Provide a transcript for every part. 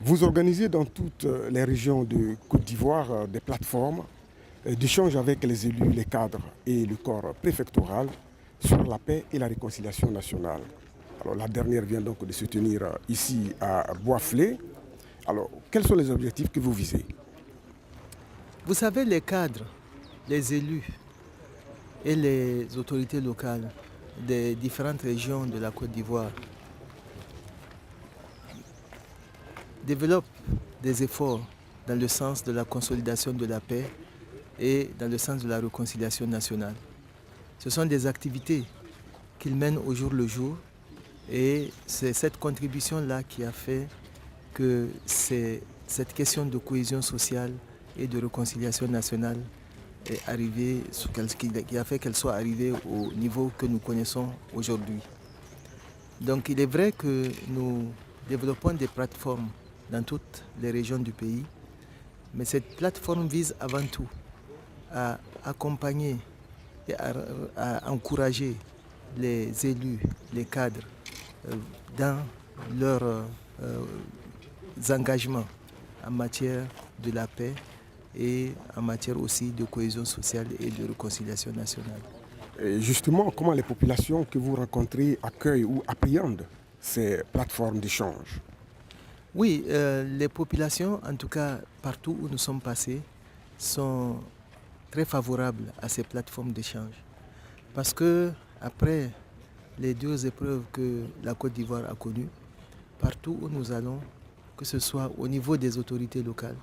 Vous organisez dans toutes les régions de Côte d'Ivoire des plateformes d'échange avec les élus, les cadres et le corps préfectoral sur la paix et la réconciliation nationale. Alors, la dernière vient donc de se tenir ici à Boisflé. Alors, quels sont les objectifs que vous visez? Vous savez, les cadres, les élus et les autorités locales des différentes régions de la Côte d'Ivoire développent des efforts dans le sens de la consolidation de la paix et dans le sens de la réconciliation nationale. Ce sont des activités qu'ils mènent au jour le jour et c'est cette contribution-là qui a fait que cette question de cohésion sociale et de réconciliation nationale est arrivée, qui a fait qu'elle soit arrivée au niveau que nous connaissons aujourd'hui. Donc il est vrai que nous développons des plateformes dans toutes les régions du pays, mais cette plateforme vise avant tout à accompagner et à encourager les élus, les cadres dans leurs engagements en matière de la paix et en matière aussi de cohésion sociale et de réconciliation nationale. Et justement, comment les populations que vous rencontrez accueillent ou appréhendent ces plateformes d'échange? Oui, les populations, en tout cas partout où nous sommes passés, sont très favorables à ces plateformes d'échange. Parce que après les deux épreuves que la Côte d'Ivoire a connues, partout où nous allons, que ce soit au niveau des autorités locales,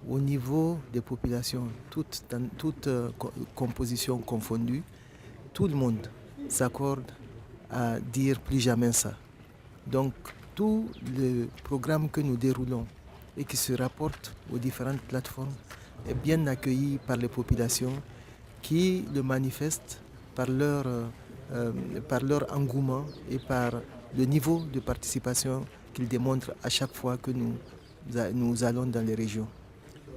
au niveau des populations, dans toute composition confondue, tout le monde s'accorde à dire plus jamais ça. Donc tout le programme que nous déroulons et qui se rapporte aux différentes plateformes est bien accueilli par les populations qui le manifestent par leur engouement et par le niveau de participation qu'ils démontrent à chaque fois que nous allons dans les régions.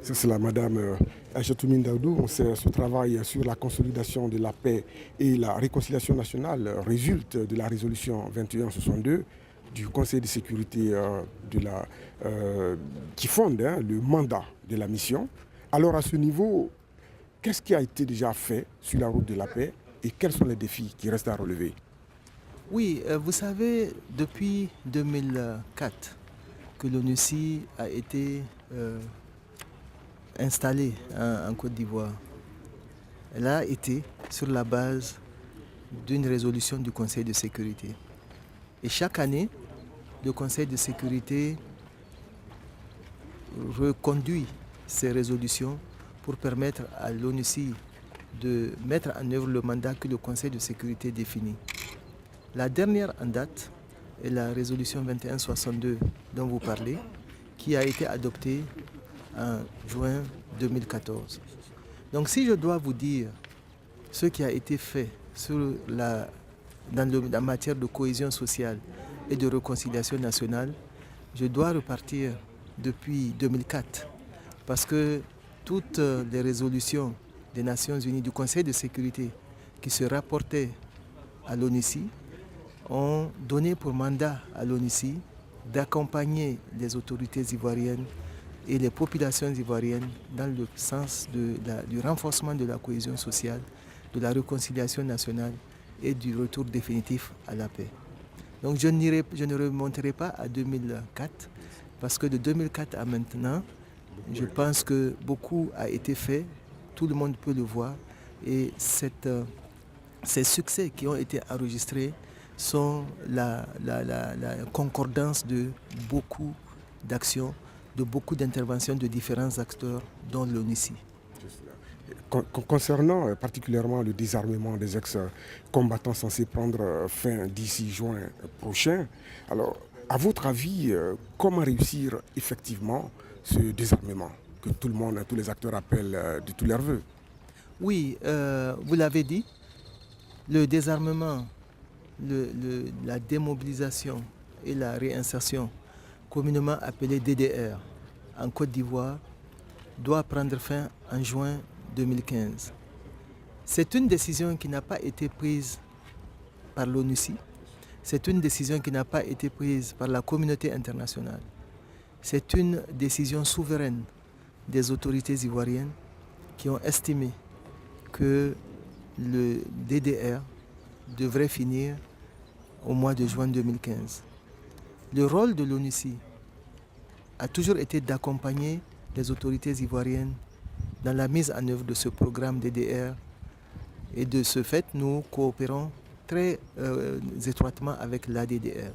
C'est cela, Madame Aïchatoumine Daoudou. Ce travail sur la consolidation de la paix et la réconciliation nationale résulte de la résolution 2162 du Conseil de sécurité qui fonde le mandat de la mission. Alors à ce niveau, qu'est-ce qui a été déjà fait sur la route de la paix et quels sont les défis qui restent à relever? Oui, vous savez, depuis 2004 que l'ONUCI a été installée en Côte d'Ivoire. Elle a été sur la base d'une résolution du Conseil de sécurité. Et chaque année, le Conseil de sécurité reconduit ces résolutions pour permettre à l'ONUCI de mettre en œuvre le mandat que le Conseil de sécurité définit. La dernière en date est la résolution 2162 dont vous parlez, qui a été adoptée en juin 2014. Donc si je dois vous dire ce qui a été fait en matière de cohésion sociale et de réconciliation nationale, je dois repartir depuis 2004 parce que toutes les résolutions des Nations Unies, du Conseil de sécurité qui se rapportaient à l'ONUCI ont donné pour mandat à l'ONUCI d'accompagner les autorités ivoiriennes et les populations ivoiriennes dans le sens du renforcement de la cohésion sociale, de la réconciliation nationale et du retour définitif à la paix. Donc je ne remonterai pas à 2004 parce que de 2004 à maintenant, je pense que beaucoup a été fait, tout le monde peut le voir et ces succès qui ont été enregistrés sont la concordance de beaucoup d'actions, de beaucoup d'interventions de différents acteurs, dont l'ONUCI. Concernant particulièrement le désarmement des ex-combattants censés prendre fin d'ici juin prochain, alors à votre avis, comment réussir effectivement ce désarmement que tout le monde, tous les acteurs appellent de tous leurs vœux? Oui, vous l'avez dit, le désarmement, la démobilisation et la réinsertion, communément appelée DDR, en Côte d'Ivoire, doit prendre fin en juin 2015. C'est une décision qui n'a pas été prise par l'ONUCI, c'est une décision qui n'a pas été prise par la communauté internationale. C'est une décision souveraine des autorités ivoiriennes qui ont estimé que le DDR devrait finir au mois de juin 2015. Le rôle de l'ONUCI a toujours été d'accompagner les autorités ivoiriennes dans la mise en œuvre de ce programme DDR. Et de ce fait, nous coopérons très étroitement avec l'ADDR.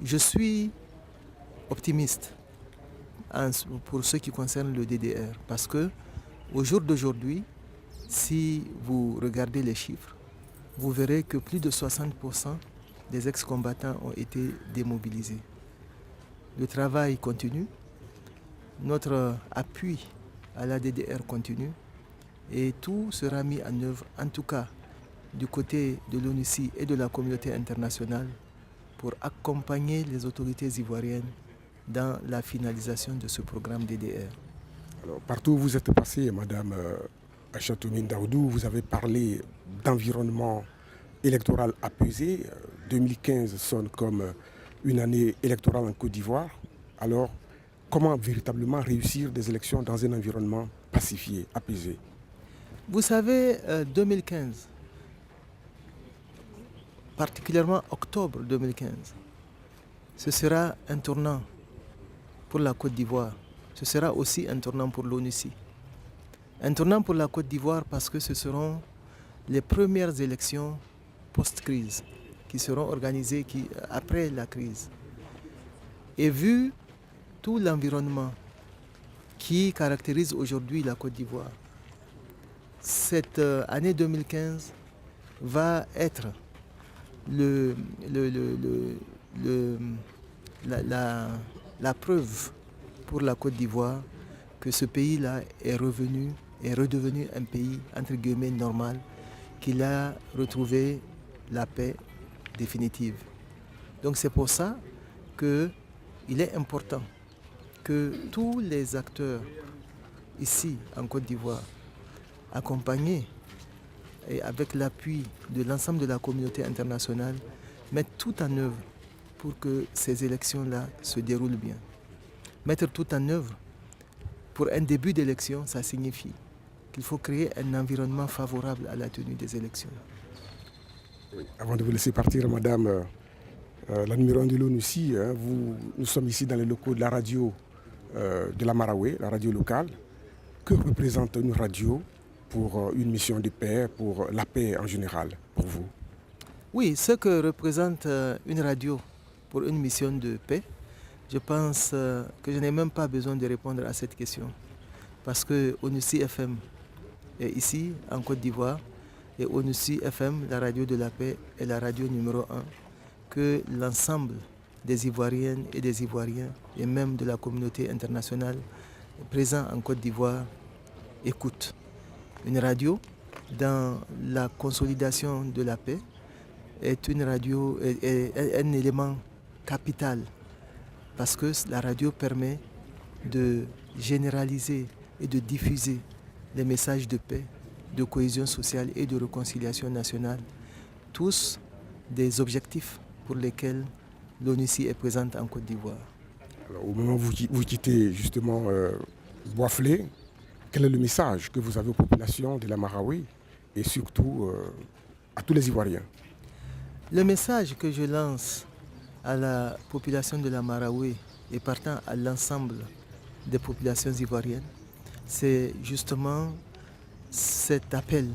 Je suis optimiste pour ce qui concerne le DDR parce que au jour d'aujourd'hui, si vous regardez les chiffres, vous verrez que plus de 60% des ex-combattants ont été démobilisés. Le travail continue, notre appui à la DDR continue et tout sera mis en œuvre, en tout cas du côté de l'ONUCI et de la communauté internationale, pour accompagner les autorités ivoiriennes dans la finalisation de ce programme DDR. Alors, partout où vous êtes passé, Madame Aïchatoumine Daoudou, vous avez parlé d'environnement électoral apaisé. 2015 sonne comme une année électorale en Côte d'Ivoire. Alors, comment véritablement réussir des élections dans un environnement pacifié, apaisé? Vous savez, 2015, particulièrement octobre 2015, ce sera un tournant pour la Côte d'Ivoire. Ce sera aussi un tournant pour l'ONUCI. Un tournant pour la Côte d'Ivoire parce que ce seront les premières élections post-crise qui seront organisées après la crise. Et vu tout l'environnement qui caractérise aujourd'hui la Côte d'Ivoire, cette année 2015 va être la preuve pour la Côte d'Ivoire que ce pays-là est redevenu un pays entre guillemets normal, qu'il a retrouvé la paix définitive. Donc c'est pour ça qu'il est important que tous les acteurs ici en Côte d'Ivoire, accompagnés et avec l'appui de l'ensemble de la communauté internationale, mettent tout en œuvre pour que ces élections-là se déroulent bien. Mettre tout en œuvre pour un début d'élection, ça signifie qu'il faut créer un environnement favorable à la tenue des élections. Oui. Avant de vous laisser partir, Madame la numéro 1 de l'ONUCI, nous sommes ici dans les locaux de la radio de la Maraoué, la radio locale. Que représente une radio pour une mission de paix, pour la paix en général, pour vous? Oui, ce que représente une radio pour une mission de paix, je pense que je n'ai même pas besoin de répondre à cette question. Parce que ONUCI FM est ici, en Côte d'Ivoire, et ONUCI FM, la radio de la paix, est la radio numéro 1 que l'ensemble des Ivoiriennes et des Ivoiriens, et même de la communauté internationale présente en Côte d'Ivoire, écoute. Une radio, dans la consolidation de la paix, est une radio, est un élément capital parce que la radio permet de généraliser et de diffuser les messages de paix, de cohésion sociale et de réconciliation nationale, tous des objectifs pour lesquels l'ONUCI est présente en Côte d'Ivoire. Alors, au moment où vous quittez justement Boisflé, quel est le message que vous avez aux populations de la Maraoué et surtout à tous les Ivoiriens? Le message que je lance à la population de la Maraoué et partant à l'ensemble des populations ivoiriennes, c'est justement cet appel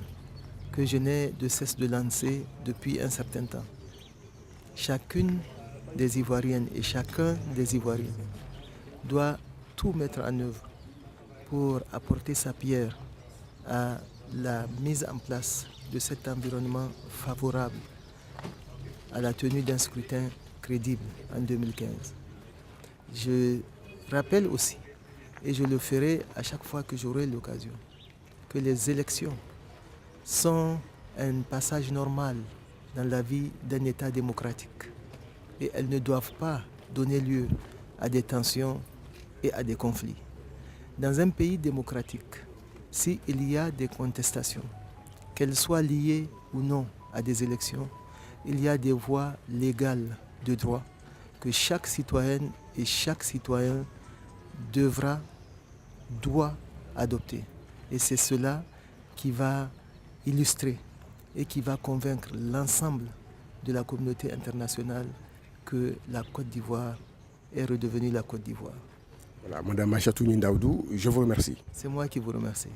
que je n'ai de cesse de lancer depuis un certain temps. Chacune des Ivoiriennes et chacun des Ivoiriens doit tout mettre en œuvre pour apporter sa pierre à la mise en place de cet environnement favorable à la tenue d'un scrutin crédible en 2015. Je rappelle aussi, et je le ferai à chaque fois que j'aurai l'occasion, que les élections sont un passage normal dans la vie d'un État démocratique et elles ne doivent pas donner lieu à des tensions et à des conflits. Dans un pays démocratique, s'il y a des contestations, qu'elles soient liées ou non à des élections, il y a des voies légales de droit que chaque citoyenne et chaque citoyen doit adopter. Et c'est cela qui va illustrer et qui va convaincre l'ensemble de la communauté internationale que la Côte d'Ivoire est redevenue la Côte d'Ivoire. Voilà, Madame Aïchatou Daoudou, je vous remercie. C'est moi qui vous remercie.